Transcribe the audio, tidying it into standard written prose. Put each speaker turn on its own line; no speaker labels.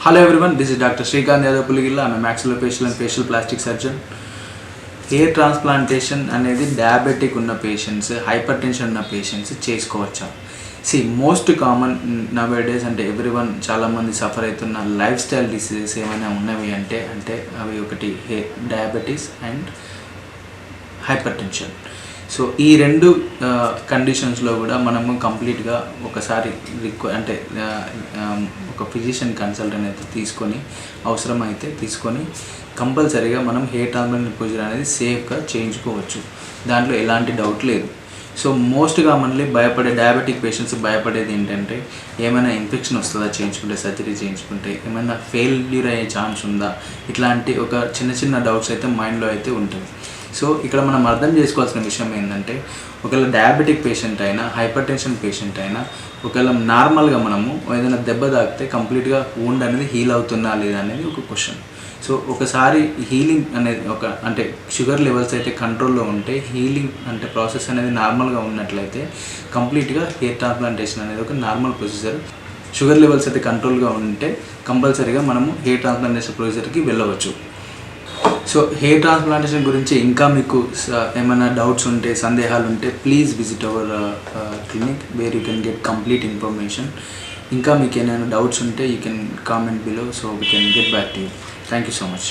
Hello everyone, this is Dr. Srikanth Yadapulligilla. I'm a maxillofacial and facial plastic surgeon. Hair transplantation అనేది diabetic ఉన్న patients, hyper tension ఉన్న patients చేసుకోవచ్చా? Most common nowadays అంటే everyone చాలామంది suffer అవుతున్న life style diseases ఏమైనా ఉన్నవి అంటే అవి ఒకటి diabetes and hyper tension. So ఈ రెండు కండిషన్స్లో కూడా మనము కంప్లీట్గా ఒకసారి ఒక ఫిజిషియన్ కన్సల్టెంట్ అయితే తీసుకొని అవసరమైతే తీసుకొని కంపల్సరీగా మనం హెయిర్ ట్రాన్స్ప్లాంట్ ప్రొసీజర్ అనేది సేఫ్గా చేయించుకోవచ్చు. దాంట్లో ఎలాంటి డౌట్ లేదు. So most commonly diabetic patients భయపడేది ఏంటంటే ఏమైనా ఇన్ఫెక్షన్ వస్తుందా చేయించుకుంటే, సర్జరీ చేయించుకుంటే ఏమైనా ఫెయిల్యూర్ అయ్యే ఛాన్స్ ఉందా, ఇట్లాంటి ఒక చిన్న డౌట్స్ అయితే మైండ్లో అయితే ఉంటుంది. సో ఇక్కడ మనం అర్థం చేసుకోవాల్సిన విషయం ఏంటంటే ఒకవేళ డయాబెటిక్ పేషెంట్ అయినా, హైపర్ టెన్షన్ పేషెంట్ అయినా ఒకవేళ నార్మల్గా మనము ఏదైనా దెబ్బ తాకితే కంప్లీట్గా వూండ్ అనేది హీల్ అవుతుందా లేదా అనేది ఒక క్వశ్చన్. సో ఒకసారి హీలింగ్ అనేది అంటే షుగర్ లెవెల్స్ అయితే కంట్రోల్లో ఉంటే, హీలింగ్ అంటే ప్రాసెస్ అనేది నార్మల్గా ఉన్నట్లయితే కంప్లీట్గా హెయిర్ ట్రాన్స్ప్లాంటేషన్ అనేది ఒక నార్మల్ ప్రొసీజర్. షుగర్ లెవెల్స్ అయితే కంట్రోల్గా ఉంటే కంపల్సరీగా మనము హెయిర్ ట్రాన్స్ప్లాంటేషన్ ప్రొసీజర్కి వెళ్ళవచ్చు. సో హెయిర్ ట్రాన్స్ప్లాంటేషన్ గురించి ఇంకా మీకు ఏమైనా డౌట్స్ ఉంటే, సందేహాలు ఉంటే please visit our clinic where you can get complete information. ఇంకా మీకు ఏమైనా డౌట్స్ ఉంటే you can comment below, so we can get back to you. Thank you so much.